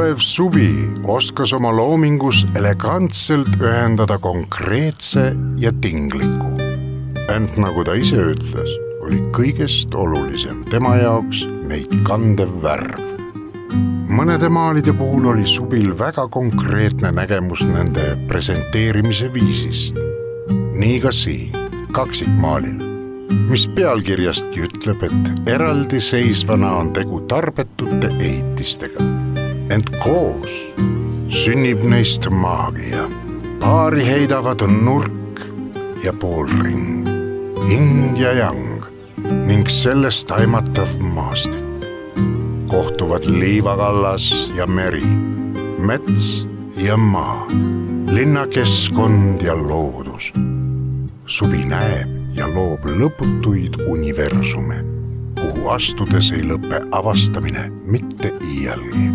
olev suvi oskas oma loomingus elegantselt ühendada konkreetse ja tingliku. Ent nagu ta ise ütles, oli kõigest olulisem tema jaoks neid kandev värv. Mõnede maalide puhul oli subil väga konkreetne nägemus nende presenteerimise viisist. Nii ka siin, kaksikmaalil, mis pealkirjastki ütleb, et eraldi seisvana on tegu tarbetute ehitistega. Ent koos sünnib neist maagia. Paari heidavad nurk ja poolring, yin ja yang ning sellest aimatav maastik. Kohtuvad liivakallas ja meri, mets ja maa, linnakeskkond ja loodus. Suvi näeb ja loob lõputuid universume, kuhu astudes ei lõpe avastamine mitte iialgi.